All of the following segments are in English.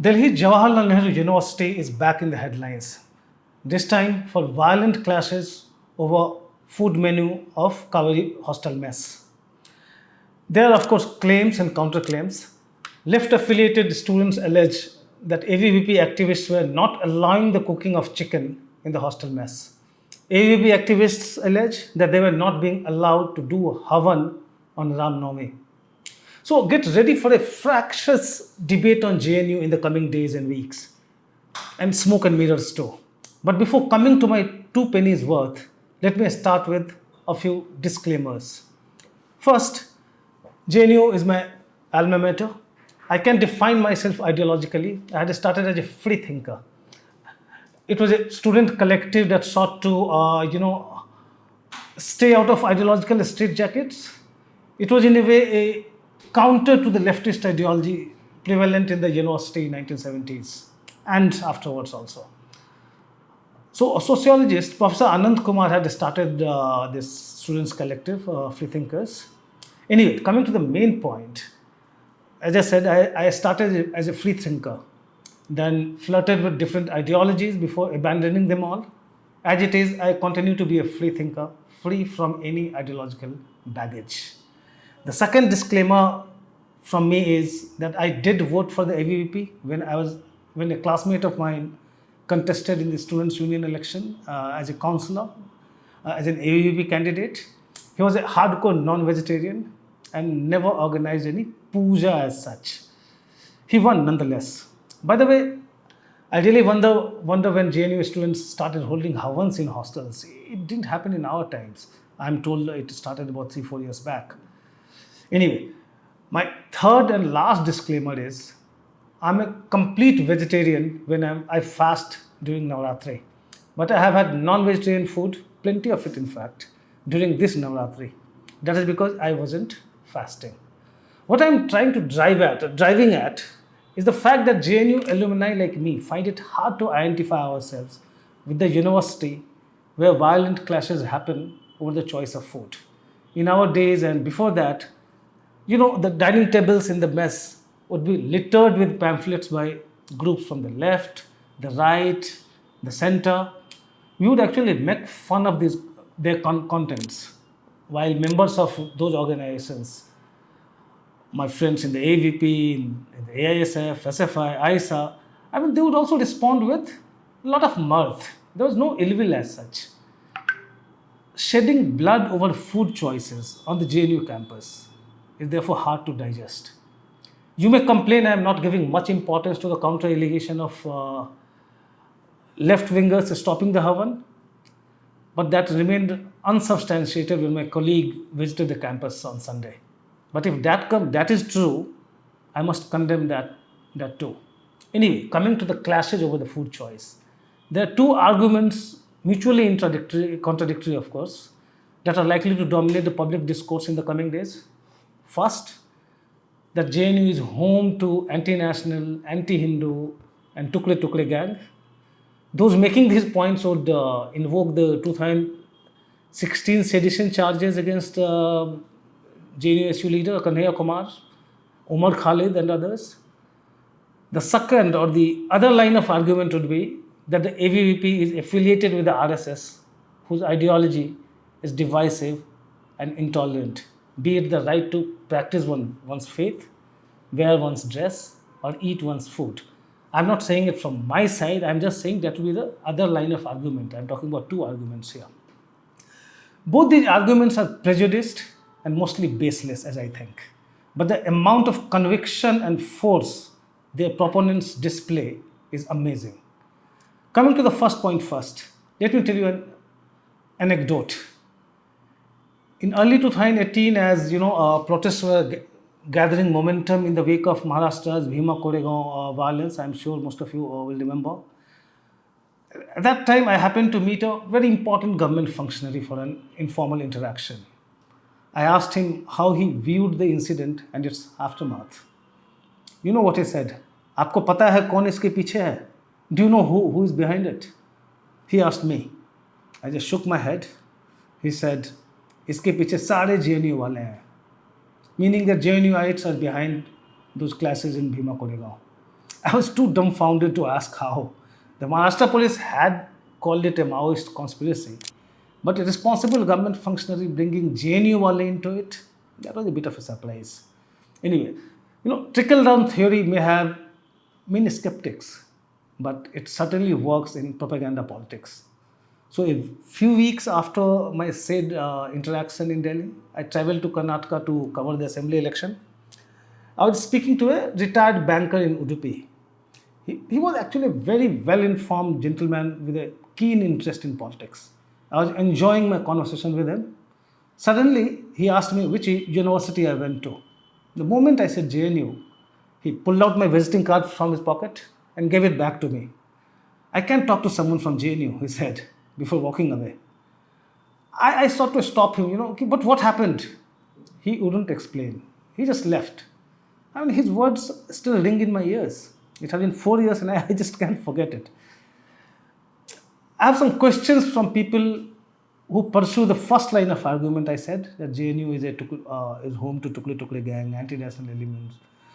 Delhi Jawaharlal Nehru University is back in the headlines, this time for violent clashes over food menu of Kaveri hostel mess. There are, of course, claims and counterclaims. Left affiliated students allege that ABVP activists were not allowing the cooking of chicken in the hostel mess. ABVP activists allege that they were not being allowed to do Havan on Ram Navami. So get ready for a fractious debate on JNU in the coming days and weeks, and smoke and mirrors too. But before coming to my two pennies worth, let me start with a few disclaimers. First, JNU is my alma mater. I can define myself ideologically. I had started as a free thinker. It was a student collective that sought to, stay out of ideological straitjackets. It was in a way a counter to the leftist ideology prevalent in the university in 1970s and afterwards also. So a sociologist, Professor Anand Kumar, had started this students collective, free thinkers. Anyway, coming to the main point, as I said, I started as a free thinker, then flirted with different ideologies before abandoning them all. As it is, I continue to be a free thinker, free from any ideological baggage. The second disclaimer from me is that I did vote for the ABVP when a classmate of mine contested in the Students' Union election as a councillor, as an ABVP candidate. He was a hardcore non-vegetarian and never organized any puja as such. He won nonetheless. By the way, I really wonder when JNU students started holding Havans in hostels. It didn't happen in our times. I'm told it started about 3-4 years back. Anyway, my third and last disclaimer is I'm a complete vegetarian when I fast during Navratri. But I have had non-vegetarian food, plenty of it in fact, during this Navratri. That is because I wasn't fasting. What I'm trying to driving at, is the fact that JNU alumni like me find it hard to identify ourselves with the university where violent clashes happen over the choice of food. In our days and before that, the dining tables in the mess would be littered with pamphlets by groups from the left, the right, the center. We would actually make fun of their contents, while members of those organizations, my friends in the AVP, in the AISF, SFI, ISA, they would also respond with a lot of mirth. There was no ill will as such. Shedding blood over food choices on the JNU campus is therefore hard to digest. You may complain I am not giving much importance to the counter allegation of left-wingers stopping the Havan, but that remained unsubstantiated when my colleague visited the campus on Sunday. But if that is true, I must condemn that too. Anyway, coming to the clashes over the food choice, there are two arguments, mutually contradictory of course, that are likely to dominate the public discourse in the coming days. First, that JNU is home to anti-national, anti-Hindu and Tukle gang. Those making these points would invoke the 2016 sedition charges against JNU SU leader Kanhaiya Kumar, Umar Khalid and others. The second or the other line of argument would be that the ABVP is affiliated with the RSS, whose ideology is divisive and intolerant, be it the right to practice one's faith, wear one's dress, or eat one's food. I'm not saying it from my side, I'm just saying that will be the other line of argument. I'm talking about two arguments here. Both these arguments are prejudiced and mostly baseless, as I think. But the amount of conviction and force their proponents display is amazing. Coming to the first point first, let me tell you an anecdote. In early 2018, as protests were gathering momentum in the wake of Maharashtra's Bhima Koregaon violence, I'm sure most of you will remember. At that time, I happened to meet a very important government functionary for an informal interaction. I asked him how he viewed the incident and its aftermath. You know what he said? "Aapko pata hai kaun iske piche hai? Do you know who is behind it?" He asked me. I just shook my head. He said, "Iske piche sare JNU wale hain," meaning that JNUites are behind those classes in Bhima Koregaon. I was too dumbfounded to ask how. The Maharashtra police had called it a Maoist conspiracy, but a responsible government functionary bringing JNU Wale into it, that was a bit of a surprise. Anyway, trickle down theory may have many skeptics, but it certainly works in propaganda politics. So, a few weeks after my said interaction in Delhi, I traveled to Karnataka to cover the assembly election. I was speaking to a retired banker in Udupi. He was actually a very well informed gentleman with a keen interest in politics. I was enjoying my conversation with him. Suddenly, he asked me which university I went to. The moment I said JNU, he pulled out my visiting card from his pocket and gave it back to me. I can't talk to someone from JNU, he said before walking away. I sought to stop him, "Okay, but what happened?" He wouldn't explain. He just left. I mean, his words still ring in my ears. It has been 4 years and I just can't forget it. I have some questions from people who pursue the first line of argument I said, that JNU is home to Tukle Tukle gang, anti-national elements.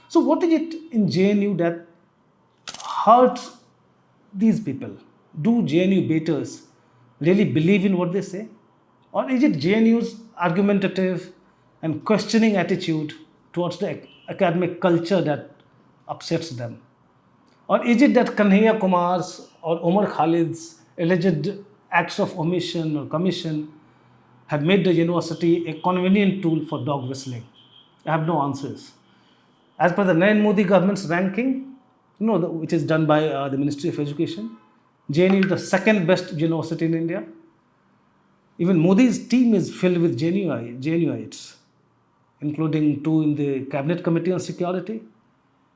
So what is it in JNU that hurts these people? Do JNU baiters really believe in what they say? Or is it JNU's argumentative and questioning attitude towards the academic culture that upsets them? Or is it that Kanhaiya Kumar's or Omar Khalid's alleged acts of omission or commission have made the university a convenient tool for dog whistling? I have no answers. As per the Narendra Modi government's ranking, which is done by the Ministry of Education, JNU is the second best university in India. Even Modi's team is filled with JNUites, including 2 in the Cabinet Committee on Security,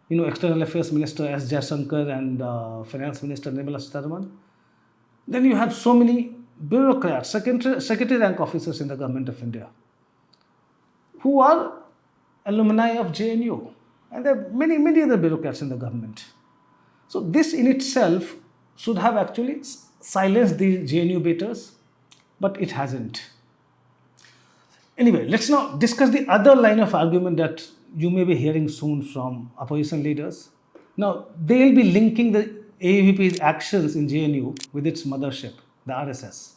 External Affairs Minister S. Jaishankar and Finance Minister Nirmala Sitharaman. Then you have so many bureaucrats, secretary rank officers in the government of India, who are alumni of JNU. And there are many, many other bureaucrats in the government. So this in itself should have actually silenced the JNU baiters, but it hasn't. Anyway, let's now discuss the other line of argument that you may be hearing soon from opposition leaders. Now, they'll be linking the ABVP's actions in JNU with its mothership, the RSS,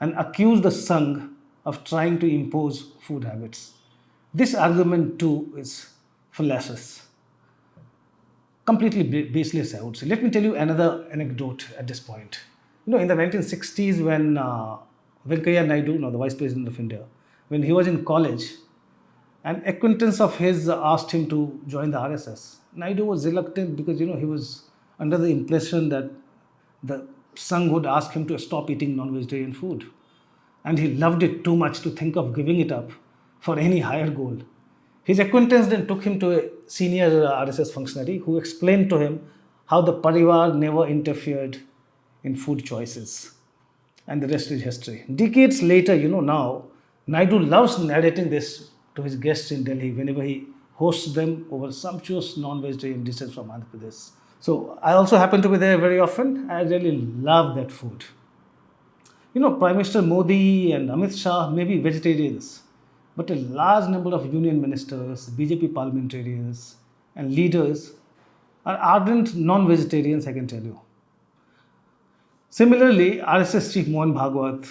and accuse the Sangh of trying to impose food habits. This argument too is fallacious, completely baseless, I would say. Let me tell you another anecdote at this point. In the 1960s, when Venkaiah Naidu, the Vice President of India, when he was in college, an acquaintance of his asked him to join the RSS. Naidu was reluctant because he was under the impression that the Sangh would ask him to stop eating non-vegetarian food, and he loved it too much to think of giving it up for any higher goal. His acquaintance then took him to a senior RSS functionary who explained to him how the Parivar never interfered in food choices. And the rest is history. Decades later, now, Naidu loves narrating this to his guests in Delhi whenever he hosts them over sumptuous non-vegetarian dishes from Andhra Pradesh. So I also happen to be there very often. I really love that food. Prime Minister Modi and Amit Shah may be vegetarians, but a large number of union ministers, BJP parliamentarians, and leaders are ardent non-vegetarians, I can tell you. Similarly, RSS Chief Mohan Bhagwat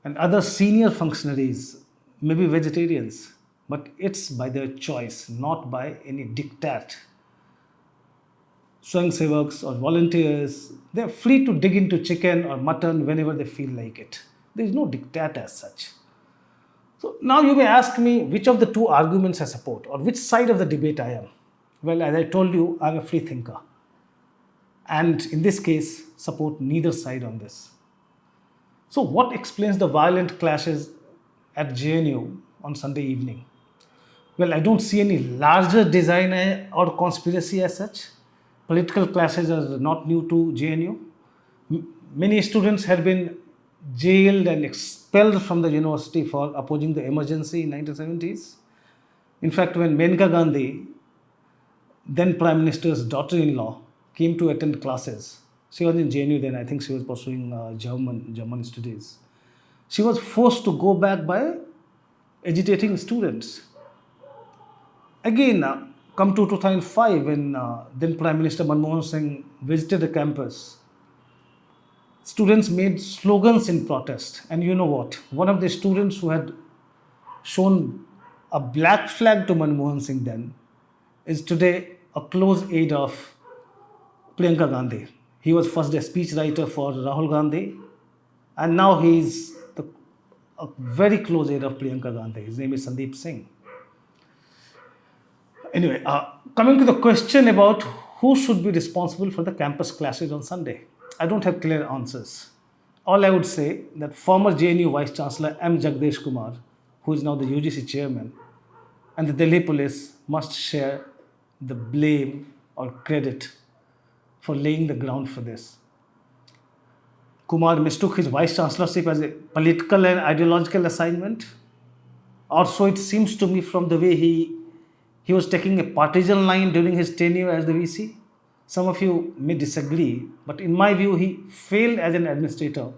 and other senior functionaries may be vegetarians, but it's by their choice, not by any diktat. Swayamsevaks or volunteers, they're free to dig into chicken or mutton whenever they feel like it. There is no diktat as such. So now you may ask me which of the two arguments I support or which side of the debate I am. Well, as I told you, I'm a free thinker. And in this case, support neither side on this. So what explains the violent clashes at JNU on Sunday evening? Well, I don't see any larger design or conspiracy as such. Political clashes are not new to JNU. Many students had been jailed and expelled from the university for opposing the emergency in 1970s. In fact, when Menka Gandhi, then Prime Minister's daughter-in-law, came to attend classes, she was in JNU then, I think she was pursuing German studies. She was forced to go back by agitating students. Again, come to 2005 when then Prime Minister Manmohan Singh visited the campus, students made slogans in protest. And you know what? One of the students who had shown a black flag to Manmohan Singh then is today a close aide of Priyanka Gandhi. He was first a speechwriter for Rahul Gandhi, and now he's a very close aide of Priyanka Gandhi. His name is Sandeep Singh. Anyway, coming to the question about who should be responsible for the campus clashes on Sunday, I don't have clear answers. All I would say that former JNU Vice Chancellor M. Jagdish Kumar, who is now the UGC chairman, and the Delhi police must share the blame or credit for laying the ground for this. Kumar mistook his vice chancellorship as a political and ideological assignment. Also, it seems to me from the way he was taking a partisan line during his tenure as the VC. Some of you may disagree, but in my view, he failed as an administrator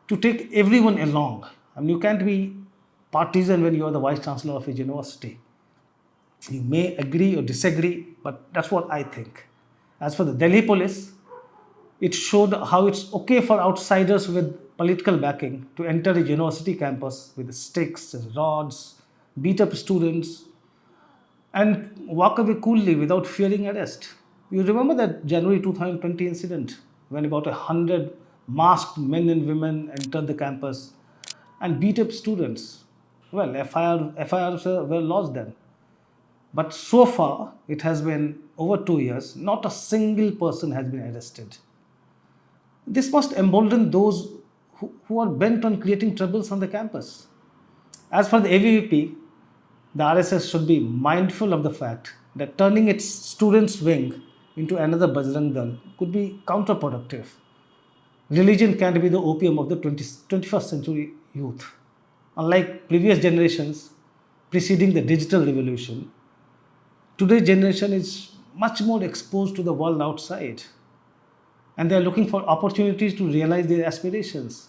to take everyone along. I mean, you can't be partisan when you are the vice chancellor of a university. You may agree or disagree, but that's what I think. As for the Delhi police, it showed how it's okay for outsiders with political backing to enter a university campus with sticks and rods, beat up students, and walk away coolly without fearing arrest. You remember that January 2020 incident when about 100 masked men and women entered the campus and beat up students? Well, FIRs were lodged then. But so far, it has been over 2 years, not a single person has been arrested. This must embolden those who are bent on creating troubles on the campus. As for the ABVP, the RSS should be mindful of the fact that turning its students' wing into another Bajrang Dal could be counterproductive. Religion can't be the opium of the 21st century youth. Unlike previous generations preceding the digital revolution, today's generation is much more exposed to the world outside, and they are looking for opportunities to realize their aspirations.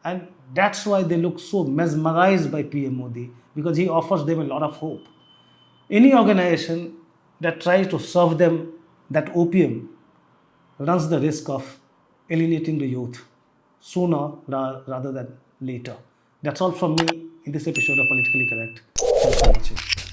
And that's why they look so mesmerized by PM Modi, because he offers them a lot of hope. Any organization that tries to serve them that opium runs the risk of alienating the youth sooner rather than later. That's all from me in this episode of Politically Correct. Thanks for watching.